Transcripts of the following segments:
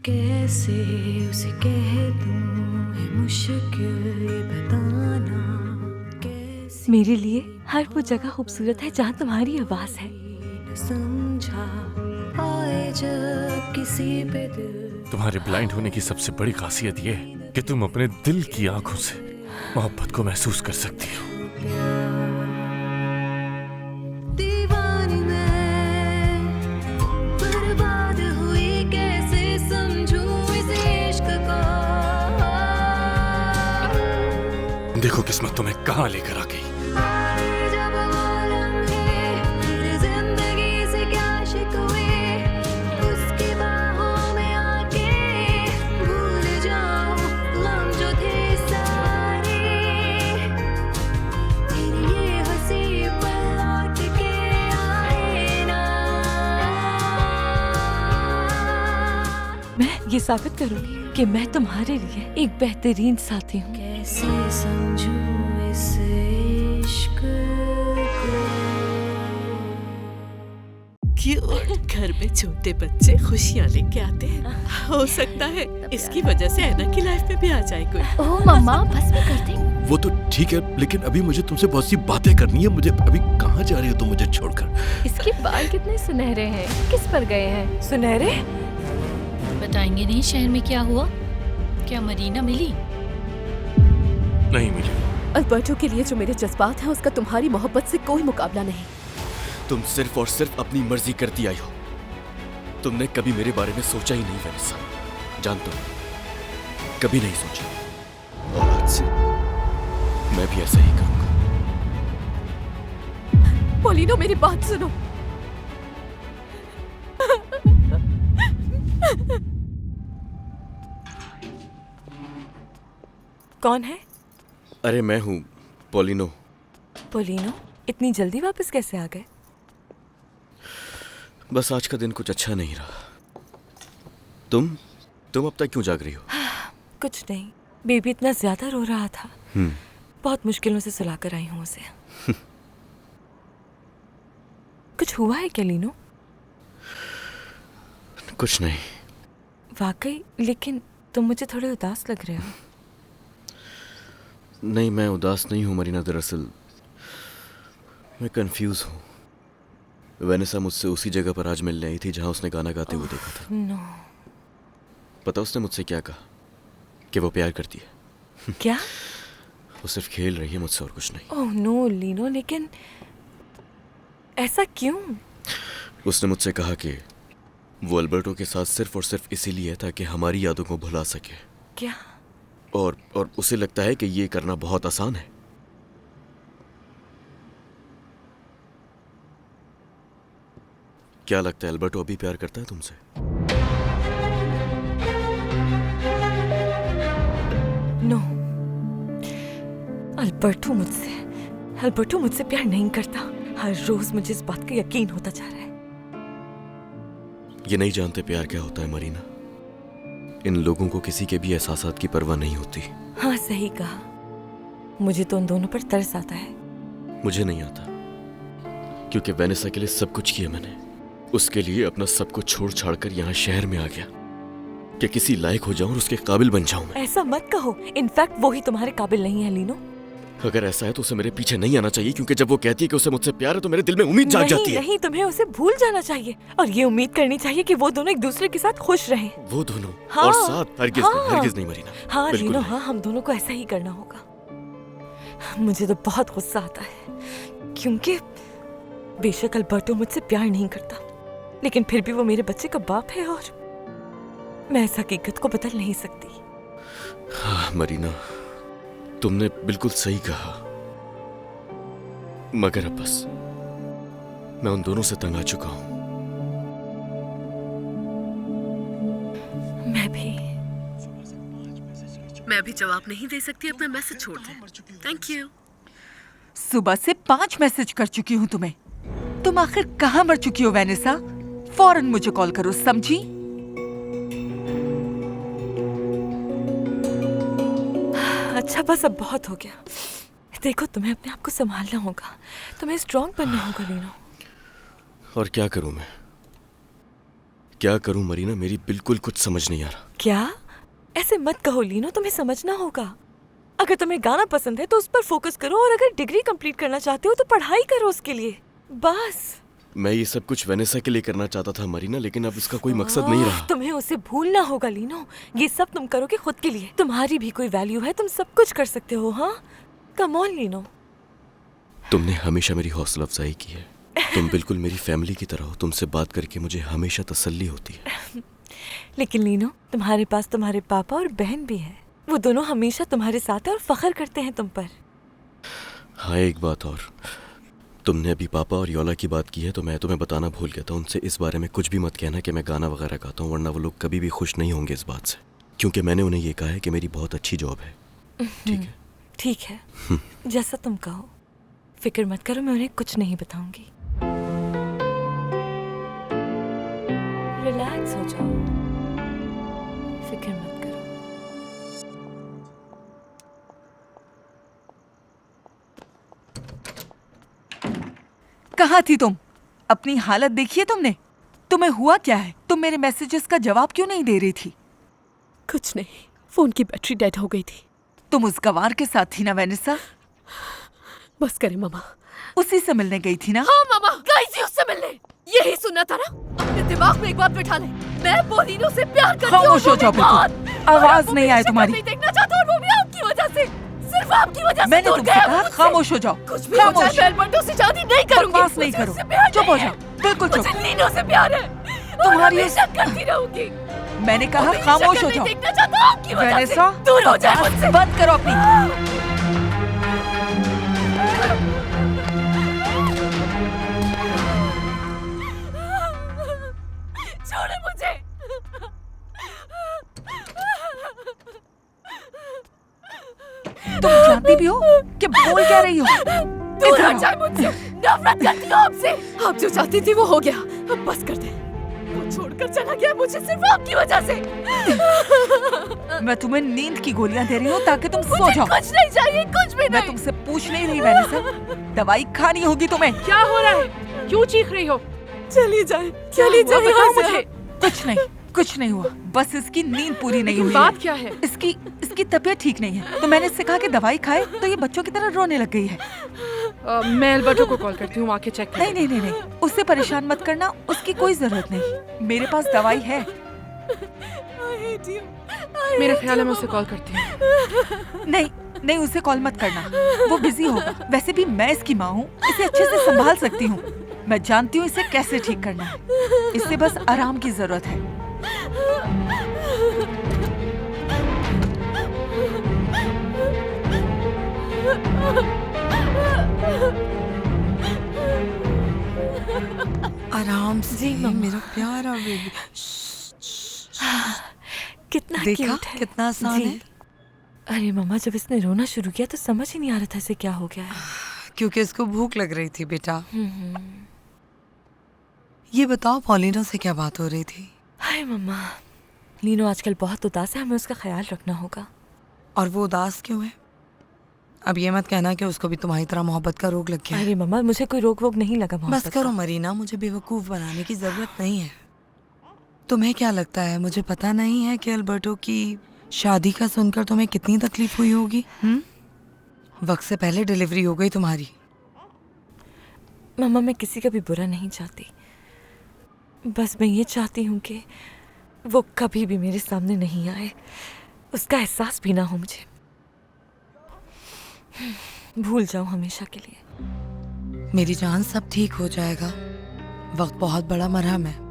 कैसे उसे कह दूं है मुश्किल ये बताना कैसे मेरे लिए हर वो जगह खूबसूरत है जहाँ तुम्हारी आवाज है। न समझा आए जब किसी पे दिल तुम्हारे ब्लाइंड होने की सबसे बड़ी खासियत ये है कि तुम अपने दिल की आंखों से मोहब्बत को महसूस कर सकती हो। दीवानी मैं बर्बाद हुई कैसे समझूं इस इश्क को देखो किस्मत तुम्हें कहाँ लेकर आ गई। जब वो लम्हे मेरी जिंदगी से क्या शिकवे उसकी बाहों में आके भूल जाऊं गम जो थे सारे तेरी ये हंसी पल लौट के आए ना। मैं ये साबित करूंगी कि मैं तुम्हारे लिए एक बेहतरीन साथी हूँ। कैसे समझूं इस इश्क को क्यों घर में छोटे बच्चे खुशियाँ लेके आते हैं। हो सकता है इसकी वजह से ऐना की लाइफ में भी आ जाए कोई। ओह मम्मा बस में कर दे। वो तो ठीक है, लेकिन अभी मुझे तुमसे बहुत सी बातें करनी है। मुझे अभी कहाँ जा रही हो तुम मुझे छोड़कर? इसके बाल कितने सुनहरे हैं, किस पर गए हैं? सुनहरे? बताएंगे नहीं शहर में क्या हुआ? क्या मरीना मिली? नहीं मिली। अल्बर्टो के लिए जो मेरे जज्बात हैं उसका तुम्हारी मोहब्बत से कोई मुकाबला नहीं। तुम सिर्फ और सिर्फ अपनी मर्जी करती आई हो। तुमने कभी मेरे बारे में सोचा ही नहीं वेनिसा। जानता हूं, कभी नहीं सोचा। और आज से मैं भी ऐसा ही करूंगा। पोलिनो मेरी बात सुनो। कौन है? अरे मैं हूँ पोलिनो। पोलिनो, इतनी जल्दी वापस कैसे आ गए? बस आज का दिन कुछ अच्छा नहीं रहा। तुम अब तक क्यों जाग रही हो? कुछ नहीं, बेबी इतना ज्यादा रो रहा था। बहुत मुश्किलों से सुला कर आई हूँ उसे। कुछ हुआ है क्या लीनो? कुछ नहीं। वाकई? लेकिन तुम मुझे थोड़े उदास लग रहे हो। नहीं, मैं उदास नहीं हूँ मरीना। दरअसल मैं कंफ्यूज हूँ। वेनिसा मुझसे उसी जगह पर आज मिलने आई थी जहाँ उसने गाना गाते हुए देखा था। नो। पता उसने मुझसे क्या कहा? कि वो प्यार करती है। क्या? वो सिर्फ खेल रही है मुझसे और कुछ नहीं। ओह नो लीनो, लेकिन ऐसा क्यों? उसने मुझसे कहा कि वो अल्बर्टो के साथ सिर्फ और सिर्फ इसीलिए ताकि हमारी यादों को भुला सके। क्या? और उसे लगता है कि ये करना बहुत आसान है। क्या लगता है अल्बर्टो अभी प्यार करता है तुमसे? नो, अल्बर्टो मुझसे प्यार नहीं करता। हर रोज मुझे इस बात का यकीन होता जा रहा है। ये नहीं जानते प्यार क्या होता है मरीना। इन लोगों को किसी के भी एहसासात की परवाह नहीं होती। हाँ सही कहा। मुझे तो उन दोनों पर तरस आता है। मुझे नहीं आता, क्योंकि वेनिसा के लिए सब कुछ किया मैंने। उसके लिए अपना सब कुछ छोड़ छाड़ कर यहाँ शहर में आ गया कि किसी लायक हो जाऊं और उसके काबिल बन जाऊं मैं। ऐसा मत कहो। इनफैक्ट वो ही तुम्हारे काबिल नहीं है लीनो। अगर ऐसा है तो उसे मेरे पीछे नहीं आना चाहिए, क्योंकि जब वो कहती है कि उसे मुझसे प्यार है तो मेरे दिल में उम्मीद जाग जाती है। नहीं, तुम्हें उसे भूल जाना चाहिए और ये उम्मीद करनी चाहिए कि वो दोनों एक दूसरे के साथ खुश रहें। वो दोनों? हाँ, और साथ? हरगिज नहीं मरीना। हाँ बिल्कुल लीनो, नहीं। हाँ हम दोनों को ऐसा ही करना होगा। मुझे तो बहुत गुस्सा आता है, क्योंकि बेशक अल्बर्टो मुझसे प्यार नहीं करता, लेकिन फिर भी वो मेरे बच्चे का बाप है और मैं इस हकीकत को बदल नहीं सकती। हाँ मरीना, तुमने बिल्कुल सही कहा। मगर अब बस मैं उन दोनों से तंग आ चुका हूं। मैं भी जवाब नहीं दे सकती, अपना मैसेज छोड़ दे। Thank you. सुबह से 5 मैसेज कर चुकी हूँ तुम्हें। तुम आखिर कहाँ मर चुकी हो वेनिसा? फौरन मुझे कॉल करो, समझी? अच्छा बस अब बहुत हो गया। देखो तुम्हें अपने आप को संभालना होगा, तुम्हें स्ट्रांग बनना होगा लीनो। और क्या करूं मैं? क्या करूं मरीना, मेरी बिल्कुल कुछ समझ नहीं आ रहा। क्या? ऐसे मत कहो लीनो, तुम्हें समझना होगा। अगर तुम्हें गाना पसंद है तो उस पर फोकस करो, और अगर डिग्री कंप्लीट करना चाहते हो तो पढ़ाई करो उसके लिए, बस। मैं ये सब कुछ वेनेसा के लिए करना चाहता था मरीना, लेकिन अब इसका कोई मकसद नहीं रहा। तुम्हें उसे भूलना होगा लीनो। ये सब तुम करोगे खुद के लिए, तुम्हारी भी कोई वैल्यू है, तुम सब कुछ कर सकते हो। हाँ, कम ऑन लीनो। तुमने हमेशा मेरी हौसला अफजाई की है। तुम बिल्कुल मेरी फैमिली की तरह हो। तुमसे बात करके मुझे हमेशा तसल्ली होती है। लेकिन लीनो, तुम्हारे पास तुम्हारे पापा और बहन भी है। वो दोनों हमेशा तुम्हारे साथ है और फख्र करते हैं तुम पर। हाँ, एक बात और, तुमने अभी पापा और योला की बात की है तो मैं तुम्हें बताना भूल गया था। उनसे इस बारे में कुछ भी मत कहना कि मैं गाना वगैरह गाता हूँ, वरना वो लोग कभी भी खुश नहीं होंगे इस बात से, क्योंकि मैंने उन्हें ये कहा है कि मेरी बहुत अच्छी जॉब है। ठीक है? ठीक है, जैसा तुम कहो। फिक्र मत करो, मैं उन्हें कुछ नहीं बताऊंगी। रिलैक्स हो जाओ, फिक्र मत करो। कहाँ थी तुम? अपनी हालत देखी है तुमने? तुम्हें हुआ क्या है? तुम मेरे मैसेजेस का जवाब क्यों नहीं दे रही थी? कुछ नहीं, फोन की बैटरी डेड हो गई थी। तुम उस गवार के साथ थी ना वेनेसा? बस करे मामा। उसी से मिलने गई थी ना? हाँ मामा, गई थी उससे मिलने। यही सुनना था ना? अपने दिमाग में एक बात बिठा ले, मैं पोलिनो से प्यार करती हूँ। खामोश हो जाओ बिल्कुल, आवाज नहीं आए तुम्हारी। नहीं देखना चाहता, और वो भी आपकी वजह से, सिर्फ आपकी वजह से। मैंने तुमसे कहा खामोश हो जाओ। कुछ भी हो जाए, मैं अल्बर्टो से शादी नहीं करूंगी। बकवास नहीं करो, चुप हो जाओ, बिल्कुल चुप। मुझे लीनो से प्यार है, तुम्हारी हमेशा करती रहूंगी। मैंने कहा खामोश हो जाओ। देखना चाहता आपकी वजह से। वेनेसा, दूर हो जाए मुझसे। बंद करो अपनी। छोड़ो मुझे। तुम जानती भी हो कि बोल क्या रही हो? दूर हट जाए मुझसे, नफरत करती हूँ आपसे। आप जो चाहती थी वो हो गया, अब बस कर दे। वो छोड़कर चला गया मुझे सिर्फ आपकी वजह से। मैं तुम्हें नींद की गोलियां दे रही हूँ ताकि तुम सो जाओ। कुछ नहीं चाहिए, कुछ भी मैं नहीं। तुमसे पूछ नहीं रही वेनेसा, दवाई खानी होगी तुम्हें। क्या हो रहा है? क्यों चीख रही हो? चली जाए, चली जाए बताओ यहाँ से। मुझे। कुछ नहीं हुआ, बस इसकी नींद पूरी नहीं हुई। बात क्या है? इसकी तबीयत ठीक नहीं है, तो मैंने इससे कहा कि दवाई खाए तो ये बच्चों की तरह रोने लग गई है। मैं अल्बर्टो को कॉल करती हूँ, आके चेक कर। नहीं, उससे परेशान मत करना, उसकी कोई जरूरत नहीं। मेरे पास दवाई है। मेरा ख्याल है मैं उसे कॉल करती हूँ। नहीं, उसे कॉल मत करना, वो बिजी होगा। वैसे भी मैं इसकी माँ हूँ, इसे अच्छे से संभाल सकती हूँ। मैं जानती हूँ इसे कैसे ठीक करना है। इसे बस आराम की जरूरत है। आराम से जी, मम्मा। मेरा प्यारा बेबी। कितना देखा क्यूट है। कितना आसान जी। है। अरे मम्मा, जब इसने रोना शुरू किया तो समझ ही नहीं आ रहा था इसे क्या हो गया है। क्योंकि इसको भूख लग रही थी बेटा। ये बताओ पॉलिनो से क्या बात हो रही थी? हाय मम्मा, लीनो आजकल बहुत उदास है, हमें उसका ख्याल रखना होगा। और वो उदास क्यों है? अब ये मत कहना कि उसको भी तुम्हारी तरह मोहब्बत का रोग लग गया है। अरे मम्मा, मुझे कोई रोग वोग नहीं लगा मोहब्बत बस करो का। मरीना, मुझे बेवकूफ बनाने की जरूरत नहीं है। तुम्हें क्या लगता है मुझे पता नहीं है कि अल्बर्टो की शादी का सुनकर तुम्हें कितनी तकलीफ हुई होगी? वक्त से पहले डिलीवरी हो गई तुम्हारी। मम्मा, मैं किसी का भी बुरा नहीं चाहती, बस मैं ये चाहती हूँ कि वो कभी भी मेरे सामने नहीं आए, उसका एहसास भी ना हो मुझे। भूल जाऊं हमेशा के लिए। मेरी जान, सब ठीक हो जाएगा। वक्त बहुत बड़ा मरहम है।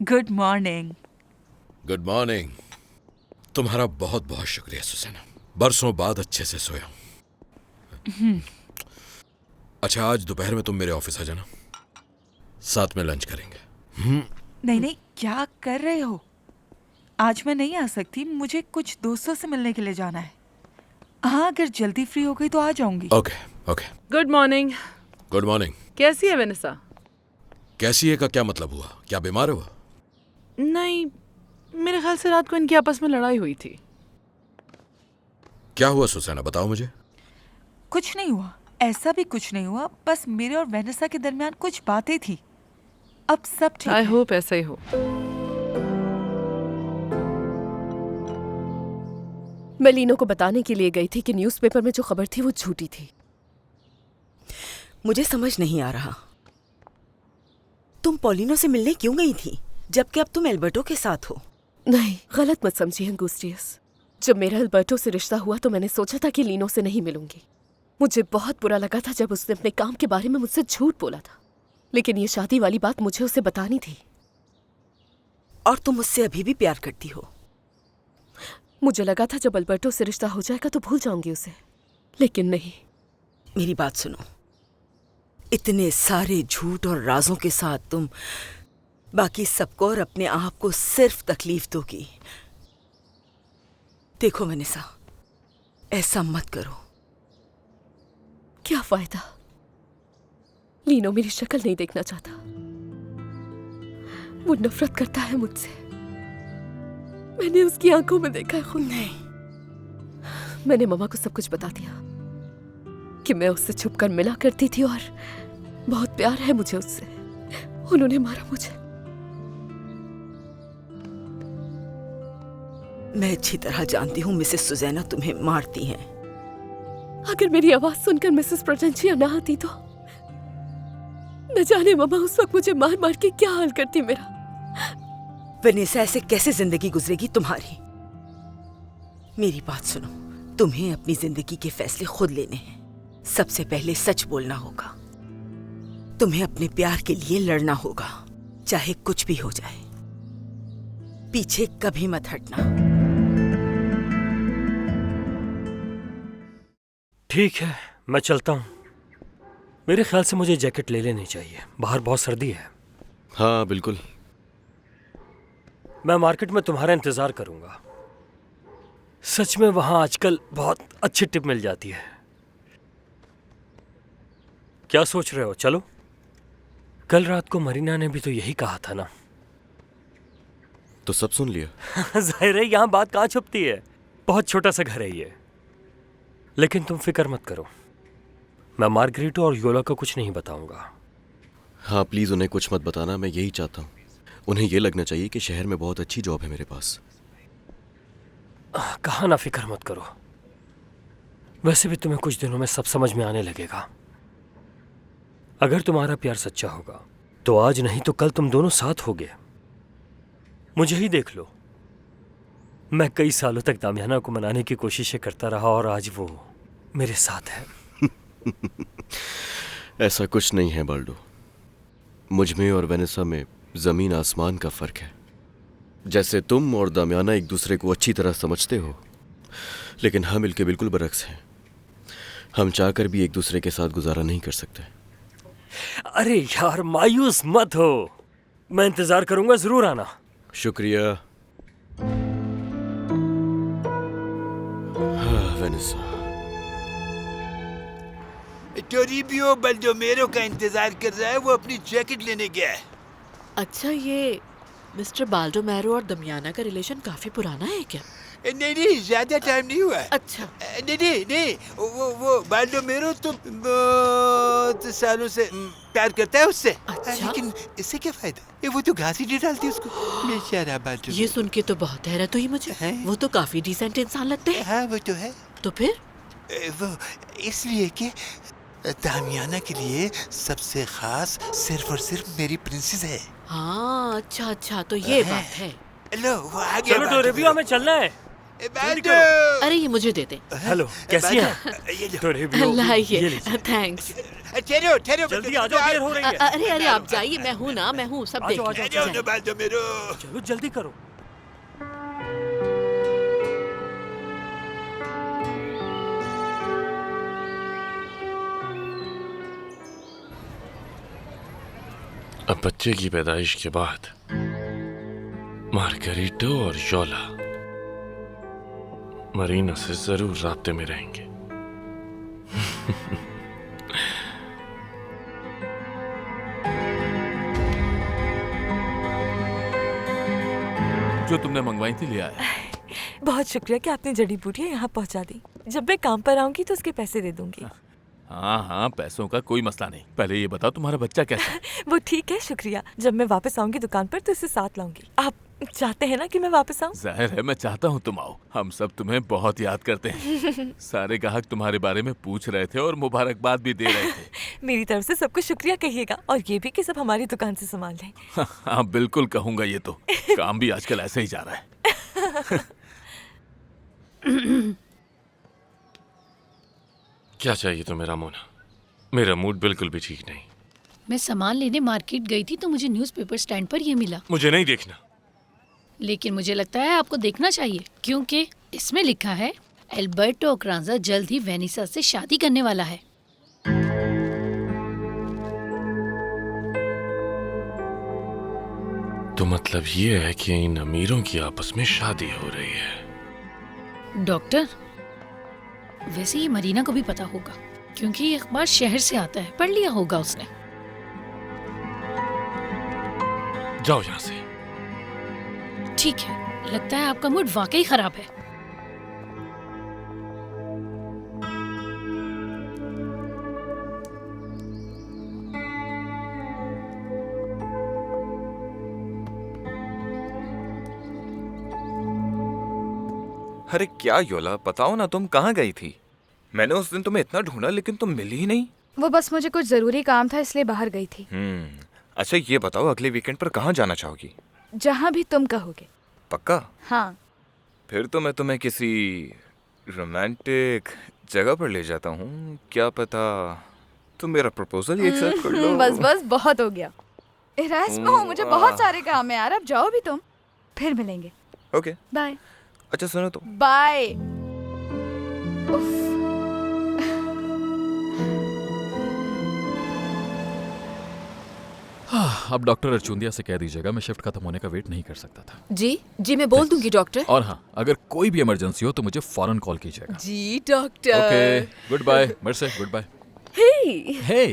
Good morning. Good morning. तुम्हारा बहुत बहुत शुक्रिया सुसैना, बरसों बाद अच्छे से सोया। अच्छा, आज दोपहर में तुम मेरे ऑफिस आ जाना, साथ में लंच करेंगे। नहीं, क्या कर रहे हो? आज मैं नहीं आ सकती, मुझे कुछ दोस्तों से मिलने के लिए जाना है। हाँ, अगर जल्दी फ्री हो गई तो आ जाऊंगी। Okay. Good morning. Good morning. कैसी है वेनेसा? कैसी है का क्या मतलब हुआ? क्या बीमार हो? नहीं, मेरे ख्याल से रात को इनकी आपस में लड़ाई हुई थी। क्या हुआ सुसैना, बताओ मुझे। कुछ नहीं हुआ, ऐसा भी कुछ नहीं हुआ, बस मेरे और वेनेसा के दरमियान कुछ बातें थी। अब सब ठीक आई है। होप ऐसा ही हो। मैं लीनो को बताने के लिए गई थी कि न्यूज़पेपर में जो खबर थी वो झूठी थी। मुझे समझ नहीं आ रहा, तुम पॉलिनो से मिलने क्यों गई थी जबकि अब तुम एल्बर्टो के साथ हो? नहीं, गलत मत समझिए अंगूस्टियस। जब मेरा एल्बर्टो से रिश्ता हुआ तो मैंने सोचा था कि लीनो से नहीं मिलूंगी। मुझे बहुत बुरा लगा था जब उसने अपने काम के बारे में मुझसे झूठ बोला था, लेकिन ये शादी वाली बात मुझे उसे बतानी थी। और तुम उससे अभी भी प्यार करती हो? मुझे लगा था जब अल्बर्टो से रिश्ता हो जाएगा तो भूल जाऊंगी उसे, लेकिन नहीं। मेरी बात सुनो, इतने सारे झूठ और राजों के साथ तुम बाकी सबको और अपने आप को सिर्फ तकलीफ दोगी। देखो वनेसा, ऐसा मत करो। क्या फायदा? लीनो मेरी शक्ल नहीं देखना चाहता, वो नफरत करता है मुझसे। मैंने उसकी आंखों में देखा है खुद। नहीं, मैंने मम्मा को सब कुछ बता दिया कि मैं उससे छुपकर मिला करती थी और बहुत प्यार है मुझे उससे। उन्होंने मारा मुझे। मैं अच्छी तरह जानती हूँ मिसेस सुजैना तुम्हें मारती हैं। अगर मेरी आवाज सुनकर मिसेस प्रोटेंशिया ना आती तो न जाने मम्मा उस वक्त मुझे मार मार के क्या हाल करती मेरा। वनेसा, ऐसे कैसे जिंदगी गुजरेगी तुम्हारी? मेरी बात सुनो, तुम्हें अपनी जिंदगी के फैसले खुद लेने हैं। सबसे पहले सच बोलना होगा। तुम्हें अपने प्यार के लिए लड़ना होगा, चाहे कुछ भी हो जाए। पीछे कभी मत हटना। ठीक है, मैं चलता हूँ। मेरे ख्याल से मुझे जैकेट ले लेनी चाहिए, बाहर बहुत सर्दी है। हाँ बिल्कुल। मैं मार्केट में तुम्हारा इंतजार करूंगा। सच में वहां आजकल बहुत अच्छी टिप मिल जाती है। क्या सोच रहे हो, चलो? कल रात को मरीना ने भी तो यही कहा था ना। तो सब सुन लिया। जाहिर है, यहाँ बात कहाँ छुपती है। बहुत छोटा सा घर है ये। लेकिन तुम फिक्र मत करो, मैं मार्गरेटो और योला को कुछ नहीं बताऊंगा। हाँ प्लीज उन्हें कुछ मत बताना, मैं यही चाहता हूँ। उन्हें यह लगना चाहिए कि शहर में बहुत अच्छी जॉब है मेरे पास। कहा ना, फिक्र मत करो। वैसे भी तुम्हें कुछ दिनों में सब समझ में आने लगेगा। अगर तुम्हारा प्यार सच्चा होगा तो आज नहीं तो कल तुम दोनों साथ होगे। मुझे ही देख लो, मैं कई सालों तक दामियाना को मनाने की कोशिशें करता रहा और आज वो मेरे साथ है। ऐसा कुछ नहीं है बाल्डो। मुझ में और वेनेसा में जमीन आसमान का फर्क है। जैसे तुम और दामियाना एक दूसरे को अच्छी तरह समझते हो, लेकिन हम मिलके बिल्कुल बरक्स हैं। हम चाहकर भी एक दूसरे के साथ गुजारा नहीं कर सकते। अरे यार, मायूस मत हो, मैं इंतजार करूंगा, जरूर आना। शुक्रिया। हाँ वेनेसा। टोरिबियो बल्डोमेरो का इंतजार कर रहा है, वो अपनी जैकेट लेने गया है। अच्छा, ये मिस्टर बाल्डोमेरो और दमियाना का रिलेशन काफी पुराना है क्या? नहीं, ज्यादा टाइम नहीं हुआ। अच्छा। नहीं, वो बाल्डोमेरो तो बहुत सालों से प्यार करता है उससे। अच्छा? लेकिन इससे क्या फायदा? वो तो घास ही नहीं डालती उसको। बेचारा बाल्डोमेरो। ये सुन के तो बहुत हैरत हुई मुझे। वो तो काफी डिसेंट इंसान लगते हैं। हाँ वो तो है। तो फिर? वो इसलिए कि दामियाना के लिए सबसे खास सिर्फ और सिर्फ मेरी प्रिंसेस है। हाँ, अच्छा, तो ये बात है। लो वो आ गया। चलो टोरेबियो, हमें चलना है। अरे ये मुझे दे दे। हेलो, कैसी हैं? टोरेबियो, लाइए, थैंक्स। ठहरो, जल्दी आ जाओ, देर हो रही है। अरे आप जाइए, मैं हूँ, सब देख चलो जल्दी करो। अब बच्चे की पैदाइश के बाद मार्गरेटो और योला मरीना से जरूर राब्ते में रहेंगे। जो तुमने मंगवाई थी ले आया। बहुत शुक्रिया कि आपने जड़ी बूटियाँ यहाँ पहुँचा दी। जब मैं काम पर आऊंगी तो उसके पैसे दे दूंगी। हाँ हाँ, पैसों का कोई मसला नहीं। पहले ये बताओ तुम्हारा बच्चा कैसा है? वो ठीक है, शुक्रिया। जब मैं वापस आऊंगी दुकान पर तो इसे साथ लाऊंगी। आप चाहते हैं ना कि मैं वापस आऊं? जाहिर है मैं चाहता हूँ तुम आओ। हम सब तुम्हें बहुत याद करते हैं। सारे ग्राहक तुम्हारे बारे में पूछ रहे थे और मुबारकबाद भी दे रहे थे। मेरी तरफ से सबको शुक्रिया कहिएगा और ये भी कि सब हमारी दुकान से सामान लें। हाँ बिल्कुल कहूँगा। ये तो काम भी आजकल ऐसे ही जा रहा है। क्या चाहिए तुम्हें रामोना? मेरा मूड बिल्कुल भी ठीक नहीं। मैं सामान लेने मार्केट गई थी तो मुझे न्यूज़पेपर स्टैंड पर ये मिला। मुझे नहीं देखना। लेकिन मुझे लगता है आपको देखना चाहिए, क्योंकि इसमें लिखा है एल्बर्टो ओक्रांजा जल्द ही वेनिसा से शादी करने वाला है। तो मतलब ये है कि इन अमीरों की आपस में शादी हो रही है। डॉक्टर, वैसे ये मरीना को भी पता होगा, क्योंकि ये अखबार शहर से आता है, पढ़ लिया होगा उसने। जाओ यहाँ से। ठीक है, लगता है आपका मूड वाकई खराब है। अरे क्या योला, बताओ ना तुम कहाँ गई थी? मैंने उस दिन तुम्हें इतना ढूंढा लेकिन तुम मिली ही नहीं। वो बस मुझे कुछ जरूरी काम था इसलिए बाहर गई थी। अच्छा ये बताओ, अगले वीकेंड पर कहाँ जाना चाहोगी? जहाँ भी तुम कहोगे। पक्का? हाँ। फिर तो मैं तुम्हें किसी रोमांटिक जगह पर ले जाता हूँ। क्या पता तुम मेरा प्रपोजल ही एक्सेप्ट कर लो। बस बस बहुत हो गया। इरास्मो, मुझे बहुत सारे काम है यार, अब जाओ भी तुम। फिर मिलेंगे। Okay bye. अच्छा सुनो तो। बाय। अब डॉक्टर अर्चुंदिया से कह दीजिएगा मैं शिफ्ट खत्म होने का वेट नहीं कर सकता था। जी मैं बोल दूंगी डॉक्टर। और हाँ, अगर कोई भी इमरजेंसी हो तो मुझे फौरन कॉल कीजिएगा। जी डॉक्टर। Okay, good bye. मेरे गुड बाय। हे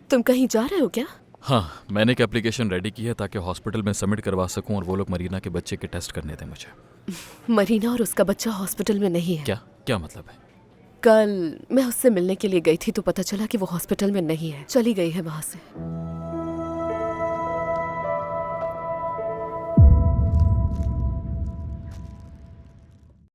तुम कहीं जा रहे हो क्या? हाँ, मैंने एक एप्लीकेशन रेडी की है ताकि हॉस्पिटल में सबमिट करवा सकूं और वो लोग मरीना के बच्चे के टेस्ट करने दें मुझे। मरीना और उसका बच्चा हॉस्पिटल में नहीं है। क्या मतलब है? कल मैं उससे मिलने के लिए गई थी तो पता चला कि वो हॉस्पिटल में नहीं है, चली गई है वहाँ से।